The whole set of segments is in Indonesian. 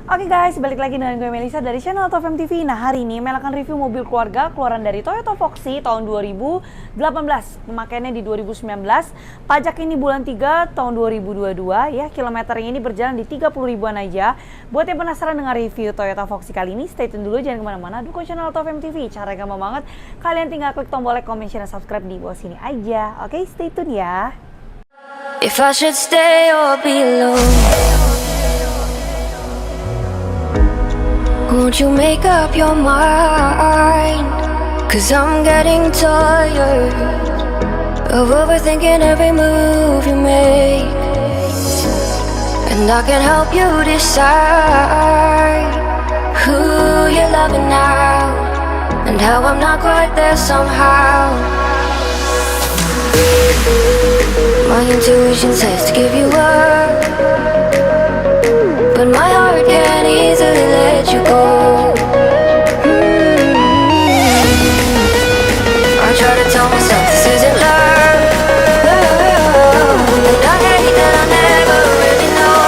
Oke guys, balik lagi dengan gue Melisa dari channel Top TV. Nah hari ini Mel akan review mobil keluarga keluaran dari Toyota Foxy tahun 2018. Pemakaiannya di 2019, pajak ini bulan 3 tahun 2022 ya. Kilometernya ini berjalan di 30 ribuan aja. Buat yang penasaran dengan review Toyota Foxy kali ini, stay tune dulu, jangan kemana-mana. Dukung channel Top TV, cara gampang banget. Kalian tinggal klik tombol like, comment, share, dan subscribe di bawah sini aja. Oke, stay tune ya. If I should stay or be alone, won't you make up your mind? 'Cause I'm getting tired of overthinking every move you make, and I can help you decide who you're loving now, and how I'm not quite there somehow. My intuition says to give you up, but my heart can't easily let you go. I try to tell myself this isn't love, and I hate that I never really know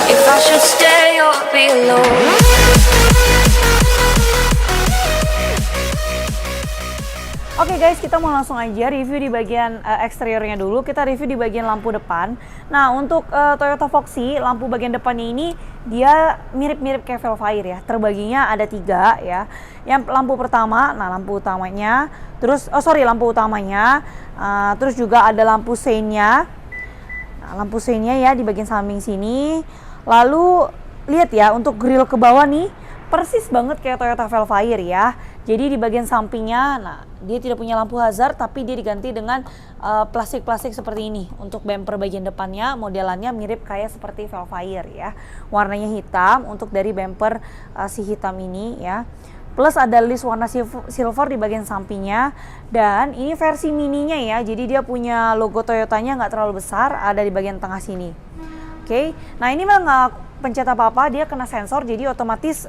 if I should stay or be alone. Oke guys, kita mau langsung aja review di bagian eksteriornya dulu. Kita review di bagian lampu depan. Nah, untuk Toyota Foxy, lampu bagian depannya ini dia mirip-mirip kayak Velfire ya. Terbaginya ada 3 ya. Yang lampu pertama, nah lampu utamanya, lampu utamanya, terus juga ada lampu seinnya. Nah, lampu seinnya ya di bagian samping sini. Lalu lihat ya, untuk grill ke bawah nih persis banget kayak Toyota Velfire ya. Jadi di bagian sampingnya, nah dia tidak punya lampu hazard, tapi dia diganti dengan plastik-plastik seperti ini. Untuk bumper bagian depannya, modelannya mirip kayak seperti Velfire ya. Warnanya hitam untuk dari bumper si hitam ini ya. Plus ada list warna silver di bagian sampingnya. Dan ini versi mininya ya, jadi dia punya logo Toyotanya nggak terlalu besar, ada di bagian tengah sini. Oke, nah ini memang nggak pencet apa-apa, dia kena sensor, jadi otomatis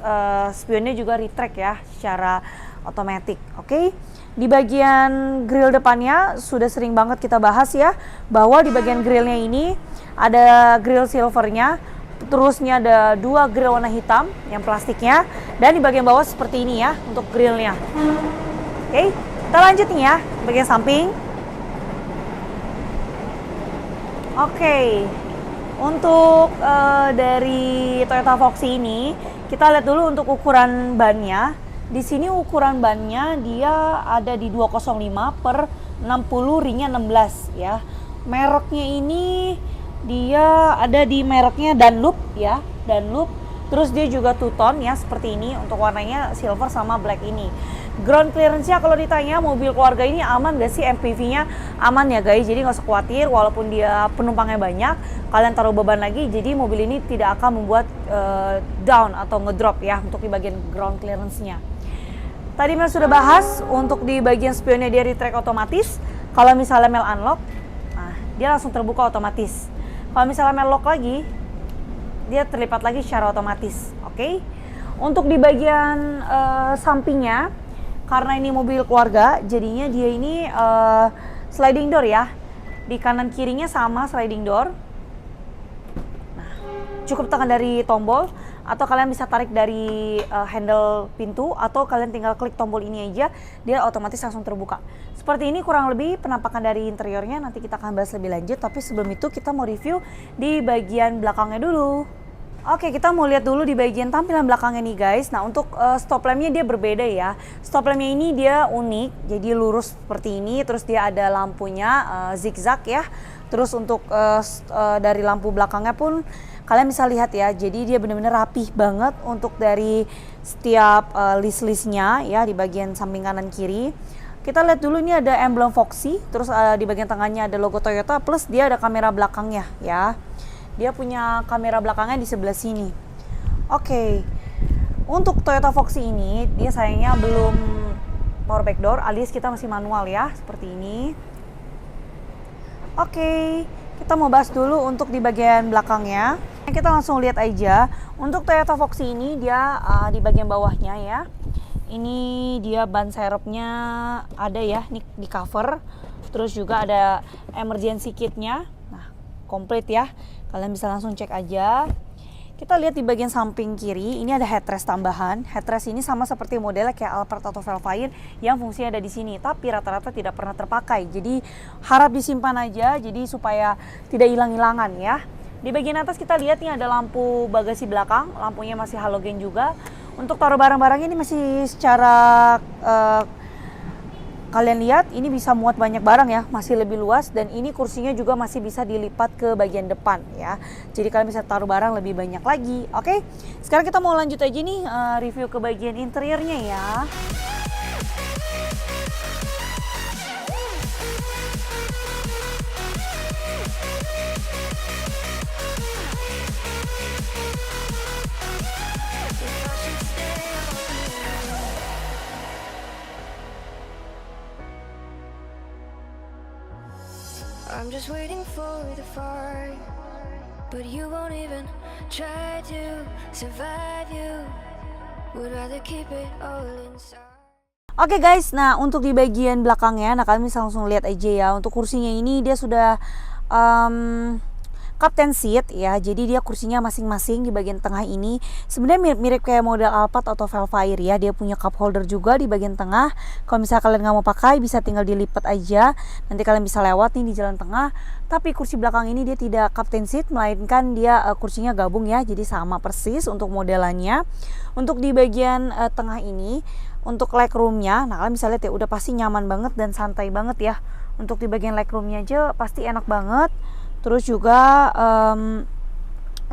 spionnya juga retract ya secara otomatis. Oke, di bagian grill depannya sudah sering banget kita bahas ya, bahwa di bagian grillnya ini ada grill silvernya, terusnya ada 2 grill warna hitam yang plastiknya, dan di bagian bawah seperti ini ya untuk grillnya. Oke, kita lanjut nih ya bagian samping. Oke, untuk dari Toyota Foxy ini kita lihat dulu untuk ukuran bannya. Di sini ukuran bannya dia ada di 205 per 60, ringnya 16 ya. Mereknya ini dia ada di mereknya Dunlop ya, Dunlop. Terus dia juga two-tone ya seperti ini, untuk warnanya silver sama black ini. Ground clearance-nya kalau ditanya mobil keluarga ini aman gak sih? MPV-nya aman ya guys, jadi nggak usah khawatir walaupun dia penumpangnya banyak, kalian taruh beban lagi, jadi mobil ini tidak akan membuat down atau ngedrop ya untuk di bagian ground clearance-nya. Tadi Mel sudah bahas untuk di bagian spionnya dia retract otomatis. Kalau misalnya Mel unlock, nah dia langsung terbuka otomatis. Kalau misalnya Mel lock lagi, dia terlipat lagi secara otomatis. Oke. Untuk di bagian sampingnya, karena ini mobil keluarga, jadinya dia ini sliding door ya. Di kanan kirinya sama sliding door. Nah, cukup tekan dari tombol, atau kalian bisa tarik dari handle pintu, atau kalian tinggal klik tombol ini aja, dia otomatis langsung terbuka. Seperti ini kurang lebih penampakan dari interiornya, nanti kita akan bahas lebih lanjut, tapi sebelum itu kita mau review di bagian belakangnya dulu. Oke, kita mau lihat dulu di bagian tampilan belakangnya nih guys. Nah, untuk stop lampnya dia berbeda ya. Stop lampnya ini dia unik, jadi lurus seperti ini, terus dia ada lampunya zigzag ya. Terus untuk dari lampu belakangnya pun kalian bisa lihat ya, jadi dia benar-benar rapih banget untuk dari setiap list-listnya ya di bagian samping kanan kiri. Kita lihat dulu, ini ada emblem Foxy, terus di bagian tengahnya ada logo Toyota, plus dia ada kamera belakangnya ya. Dia punya kamera belakangnya di sebelah sini. Oke, untuk Toyota Foxy ini dia sayangnya belum power back door, alias kita masih manual ya, seperti ini. Oke, kita mau bahas dulu untuk di bagian belakangnya. Kita langsung lihat aja. Untuk Toyota Foxy ini dia di bagian bawahnya ya. Ini dia ban serepnya ada ya, nih di cover. Terus juga ada emergency kitnya. Nah, komplit ya. Kalian bisa langsung cek aja. Kita lihat di bagian samping kiri, ini ada headrest tambahan. Headrest ini sama seperti modelnya kayak Alphard atau Vellfire yang fungsinya ada di sini, tapi rata-rata tidak pernah terpakai. Jadi harap disimpan aja, jadi supaya tidak hilang-hilangan ya. Di bagian atas kita lihat nih ada lampu bagasi belakang, lampunya masih halogen juga. Untuk taruh barang-barang ini masih secara kalian lihat ini bisa muat banyak barang ya, masih lebih luas, dan ini kursinya juga masih bisa dilipat ke bagian depan ya. Jadi kalian bisa taruh barang lebih banyak lagi. Oke, sekarang kita mau lanjut aja nih review ke bagian interiornya ya. I'm just waiting for the fire, but you won't even try to survive. You would rather keep it all inside. Oke guys, nah untuk di bagian belakangnya, nah kalian bisa langsung lihat aja ya. Untuk kursinya ini dia sudah captain seat ya, jadi dia kursinya masing-masing di bagian tengah ini. Sebenarnya mirip-mirip kayak model Alphard atau Vellfire ya. Dia punya cup holder juga di bagian tengah. Kalau misalnya kalian nggak mau pakai, bisa tinggal dilipat aja. Nanti kalian bisa lewat nih di jalan tengah. Tapi kursi belakang ini dia tidak captain seat, melainkan dia kursinya gabung ya. Jadi sama persis untuk modelannya. Untuk di bagian tengah ini, untuk legroomnya, nah kalian bisa lihat ya, udah pasti nyaman banget dan santai banget ya. Untuk di bagian legroomnya aja pasti enak banget. Terus juga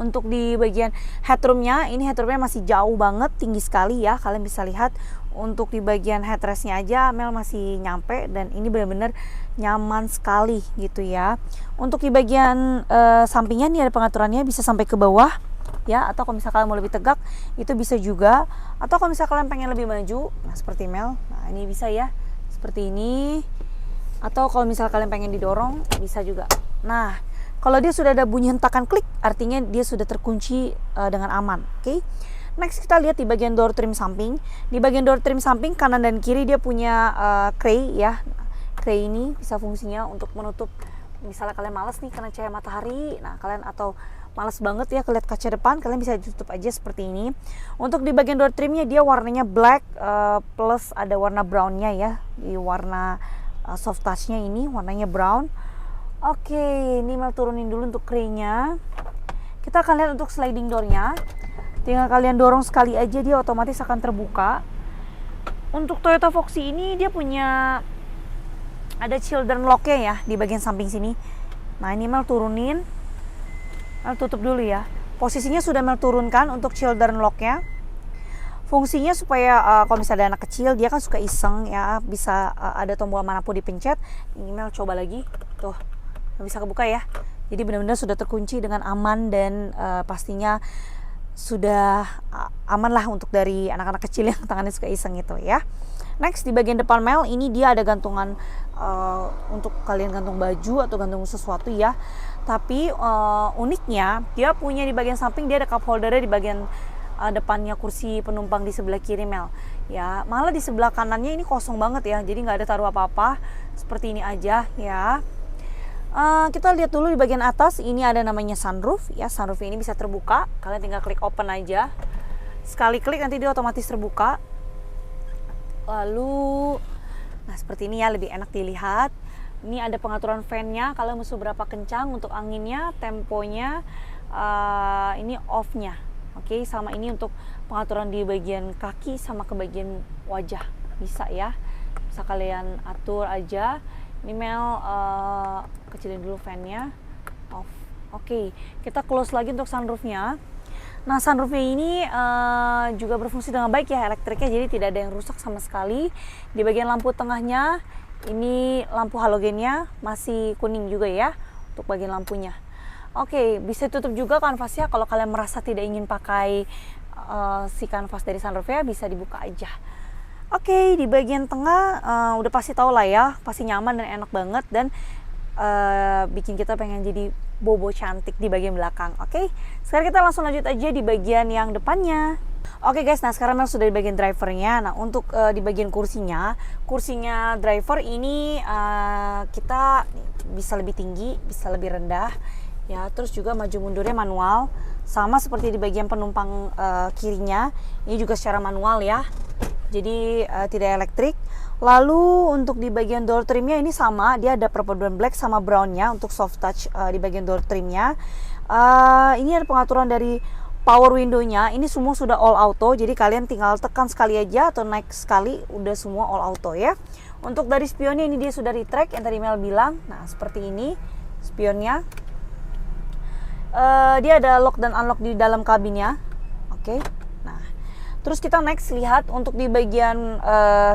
untuk di bagian headroomnya, ini headroomnya masih jauh banget, tinggi sekali ya. Kalian bisa lihat untuk di bagian headrestnya aja Mel masih nyampe, dan ini benar-benar nyaman sekali gitu ya. Untuk di bagian sampingnya nih ada pengaturannya, bisa sampai ke bawah ya, atau kalau misalnya kalian mau lebih tegak itu bisa juga, atau kalau misalnya kalian pengen lebih maju, nah seperti Mel, nah ini bisa ya, seperti ini. Atau kalau misalnya kalian pengen didorong bisa juga. Nah, kalau dia sudah ada bunyi hentakan klik, artinya dia sudah terkunci dengan aman. Oke. Next kita lihat di bagian door trim samping. Di bagian door trim samping kanan dan kiri dia punya tray ya. Tray ini bisa fungsinya untuk menutup, misalnya kalian malas nih karena cahaya matahari, nah kalian atau malas banget ya kelihatan kaca depan, kalian bisa tutup aja seperti ini. Untuk di bagian door trimnya dia warnanya black plus ada warna brownnya ya. Di warna soft touchnya ini warnanya brown. Oke, ini Mel turunin dulu untuk tray-nya. Kita akan lihat untuk sliding door-nya. Tinggal kalian dorong sekali aja, dia otomatis akan terbuka. Untuk Toyota Foxy ini dia punya ada children lock-nya ya di bagian samping sini. Nah, ini Mel turunin. Mel tutup dulu ya. Posisinya sudah Mel turunkan untuk children lock-nya. Fungsinya supaya kalau misalnya ada anak kecil, dia kan suka iseng ya, bisa ada tombol manapun dipencet. Ini Mel coba lagi. Tuh, bisa kebuka ya. Jadi benar-benar sudah terkunci dengan aman, dan pastinya sudah aman lah untuk dari anak-anak kecil yang tangannya suka iseng itu ya. Next di bagian depan Mel ini dia ada gantungan untuk kalian gantung baju atau gantung sesuatu ya. Tapi uniknya dia punya di bagian samping dia ada cup holdernya di bagian depannya kursi penumpang di sebelah kiri Mel ya. Malah di sebelah kanannya ini kosong banget ya, jadi nggak ada taruh apa-apa, seperti ini aja ya. Kita lihat dulu di bagian atas, ini ada namanya sunroof ya. Sunroof ini bisa terbuka, kalian tinggal klik open aja, sekali klik nanti dia otomatis terbuka. Lalu nah seperti ini ya, lebih enak dilihat. Ini ada pengaturan fan-nya, kalian mau seberapa kencang untuk anginnya, temponya, ini off-nya. Oke, sama ini untuk pengaturan di bagian kaki sama ke bagian wajah bisa ya, bisa kalian atur aja. Ini Mel kecilin dulu fan-nya, off. Oke, kita close lagi untuk sunroof-nya. Nah, sunroof-nya ini juga berfungsi dengan baik ya elektriknya, jadi tidak ada yang rusak sama sekali. Di bagian lampu tengahnya ini lampu halogennya masih kuning juga ya untuk bagian lampunya. Oke, bisa tutup juga kanvasnya kalau kalian merasa tidak ingin pakai si kanvas dari sunroof-nya, bisa dibuka aja. Oke, di bagian tengah udah pasti tau lah ya, pasti nyaman dan enak banget, dan bikin kita pengen jadi bobo cantik di bagian belakang. Oke, sekarang kita langsung lanjut aja di bagian yang depannya. Oke guys, nah sekarang Mel sudah di bagian drivernya. Nah untuk di bagian kursinya driver ini kita bisa lebih tinggi, bisa lebih rendah ya. Terus juga maju mundurnya manual. Sama seperti di bagian penumpang kirinya, ini juga secara manual ya, jadi tidak elektrik. Lalu untuk di bagian door trimnya ini sama, dia ada perpaduan black sama brownnya untuk soft touch di bagian door trimnya. Ini ada pengaturan dari power window-nya, ini semua sudah all auto, jadi kalian tinggal tekan sekali aja atau naik sekali, udah semua all auto ya. Untuk dari spionnya ini dia sudah retract yang tadi Mel bilang, nah seperti ini spionnya. Dia ada lock dan unlock di dalam kabinnya. Oke. Nah, terus kita next lihat untuk di bagian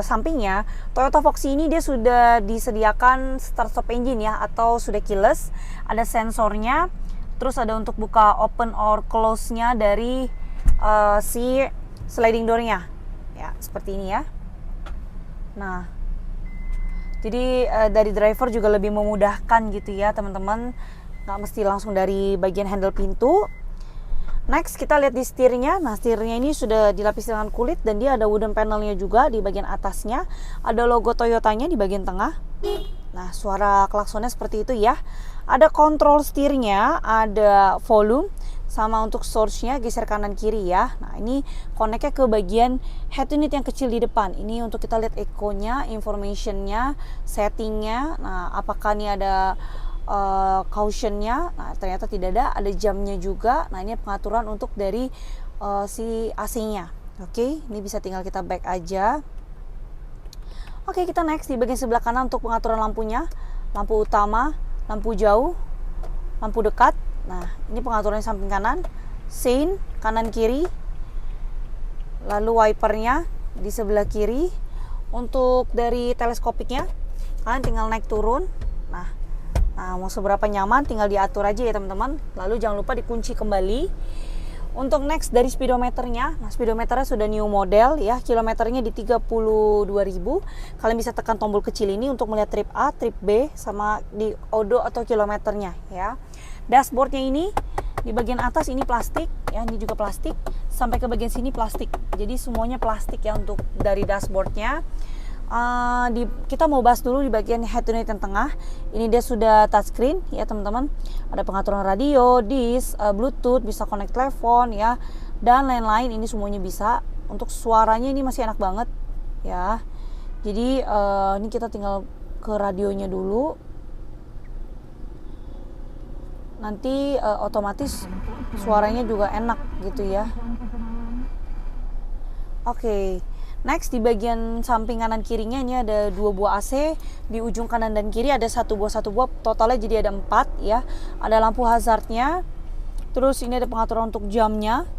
sampingnya, Toyota Foxy ini dia sudah disediakan start stop engine ya, atau sudah keyless. Ada sensornya. Terus ada untuk buka open or close-nya dari si sliding door-nya. Ya, seperti ini ya. Nah, jadi dari driver juga lebih memudahkan gitu ya, teman-teman. Nggak mesti langsung dari bagian handle pintu. Next kita lihat di setirnya. Nah, setirnya ini sudah dilapisi dengan kulit dan dia ada wooden panelnya juga di bagian atasnya. Ada logo Toyotanya di bagian tengah. Nah, suara klaksonnya seperti itu ya. Ada kontrol setirnya, ada volume, sama untuk source-nya geser kanan kiri ya. Nah, ini connect-nya ke bagian head unit yang kecil di depan. Ini untuk kita lihat eco-nya, information-nya, setting-nya. Nah, apakah ini ada caution-nya? Nah, ternyata tidak ada. Ada jamnya juga. Nah, ini pengaturan untuk dari si AC-nya. Oke, ini bisa tinggal kita back aja. Oke, kita next di bagian sebelah kanan untuk pengaturan lampunya. Lampu utama, lampu jauh, lampu dekat. Nah, ini pengaturan samping kanan, sein kanan kiri. Lalu wipernya di sebelah kiri. Untuk dari teleskopiknya, kalian tinggal naik turun. Nah, mau seberapa nyaman tinggal diatur aja ya teman-teman. Lalu jangan lupa dikunci kembali. Untuk next dari speedometernya, nah speedometernya sudah new model ya, kilometernya di 32.000. Kalian bisa tekan tombol kecil ini untuk melihat trip A, trip B, sama di odo atau kilometernya ya. Dashboardnya ini di bagian atas ini plastik ya, ini juga plastik, sampai ke bagian sini plastik. Jadi semuanya plastik ya untuk dari dashboardnya. Kita mau bahas dulu di bagian head unit yang tengah. Ini dia sudah touchscreen ya teman-teman. Ada pengaturan radio, disk, bluetooth, bisa connect telepon ya, dan lain-lain. Ini semuanya bisa. Untuk suaranya ini masih enak banget ya. Jadi ini kita tinggal ke radionya dulu. Nanti otomatis suaranya juga enak gitu ya. Oke. Next di bagian samping kanan kirinya ini ada 2 buah AC. Di ujung kanan dan kiri ada 1 buah, totalnya jadi ada 4 ya. Ada lampu hazardnya. Terus ini ada pengaturan untuk jamnya.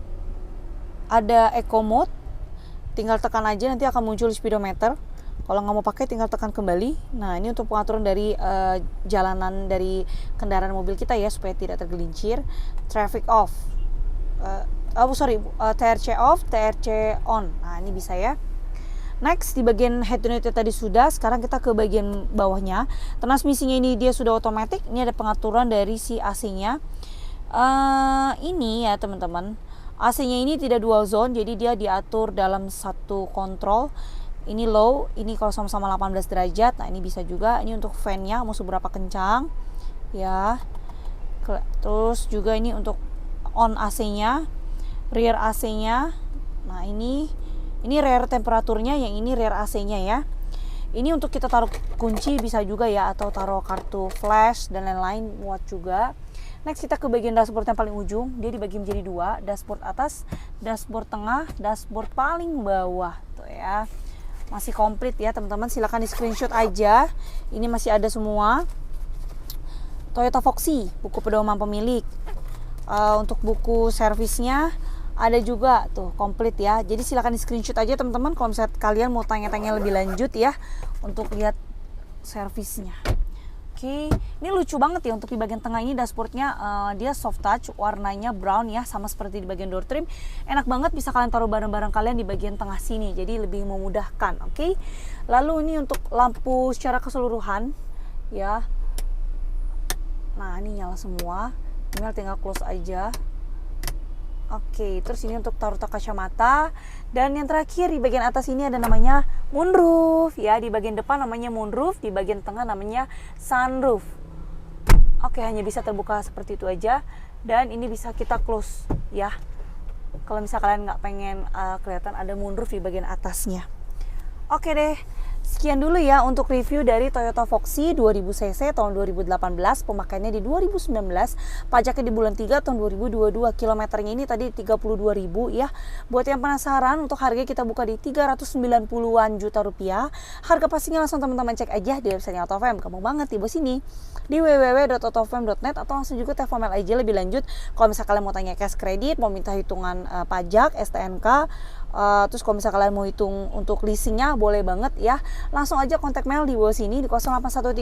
Ada eco mode. Tinggal tekan aja nanti akan muncul speedometer. Kalau nggak mau pakai tinggal tekan kembali. Nah, ini untuk pengaturan dari jalanan dari kendaraan mobil kita ya, supaya tidak tergelincir. Traffic off. TRC off, TRC on. Nah, ini bisa ya. Next di bagian head unit tadi sudah, sekarang kita ke bagian bawahnya. Transmisinya ini dia sudah otomatis. Ini ada pengaturan dari si AC-nya. Ini ya teman-teman, AC-nya ini tidak dual zone, jadi dia diatur dalam satu kontrol. Ini low, ini kalau sama-sama 18 derajat. Nah, ini bisa juga. Ini untuk fan-nya mau seberapa kencang ya. Terus juga ini untuk on AC-nya, rear AC-nya. Nah, ini rear temperaturnya, yang ini rear AC-nya ya. Ini untuk kita taruh kunci bisa juga ya, atau taruh kartu flash dan lain-lain, muat juga. Next kita ke bagian dashboard yang paling ujung. Dia dibagi menjadi 2, dashboard atas, dashboard tengah, dashboard paling bawah tuh ya. Masih komplit ya teman-teman, silahkan di screenshot aja. Ini masih ada semua. Toyota Foxy, buku pedoman pemilik. Untuk buku servisnya ada juga tuh komplit ya. Jadi silakan di screenshot aja teman-teman kalau misalnya kalian mau tanya-tanya lebih lanjut ya untuk lihat servisnya. Oke, ini lucu banget ya untuk di bagian tengah ini dashboardnya. Dia soft touch, warnanya brown ya, sama seperti di bagian door trim. Enak banget, bisa kalian taruh barang-barang kalian di bagian tengah sini, jadi lebih memudahkan. Oke, lalu ini untuk lampu secara keseluruhan ya. Nah, ini nyala semua, tinggal close aja. Oke, terus ini untuk taruh kacamata. Dan yang terakhir di bagian atas ini ada namanya moonroof ya. Di bagian depan namanya moonroof, di bagian tengah namanya sunroof. Oke, hanya bisa terbuka seperti itu aja, dan ini bisa kita close ya. Kalau misalnya kalian nggak pengen kelihatan ada moonroof di bagian atasnya. Oke deh, sekian dulu ya untuk review dari Toyota Foxy 2000cc tahun 2018, pemakaiannya di 2019, pajaknya di bulan 3 tahun 2022, kilometernya ini tadi 32.000 ya. Buat yang penasaran, untuk harga kita buka di 390-an juta rupiah. Harga pastinya langsung teman-teman cek aja di website AutoFM, gampang banget di bawah sini di www.autofm.net, atau langsung juga telepon mail aja lebih lanjut kalau misalnya kalian mau tanya cash kredit, mau minta hitungan pajak, STNK. Terus kalau misalnya kalian mau hitung untuk leasingnya boleh banget ya, langsung aja kontak Mel di bawah sini di 08138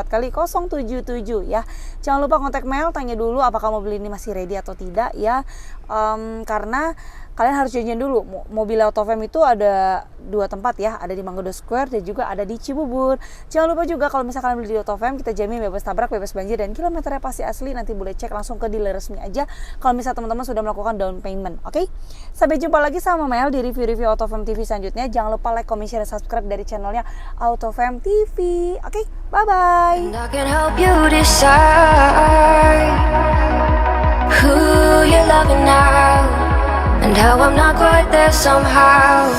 kali 077 ya. Jangan lupa kontak Mel, tanya dulu apakah mobil ini masih ready atau tidak ya, karena kalian harus janjian dulu. Mobil AutoFM itu ada 2 tempat ya, ada di Mangga Square dan juga ada di Cibubur. Jangan lupa juga kalau misalkan kalian beli di AutoFM, kita jamin bebas tabrak, bebas banjir, dan kilometernya pasti asli. Nanti boleh cek langsung ke dealer resmi aja kalau misalnya teman-teman sudah melakukan down payment. Oke? Sampai jumpa lagi sama Mel di review-review AutoFM TV selanjutnya. Jangan lupa like, comment, share, dan subscribe dari channelnya AutoFM TV. Oke? Bye-bye. And I can help you decide who you're loving now, and how I'm not quite there somehow.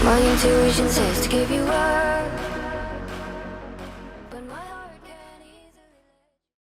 My intuition says to give you up.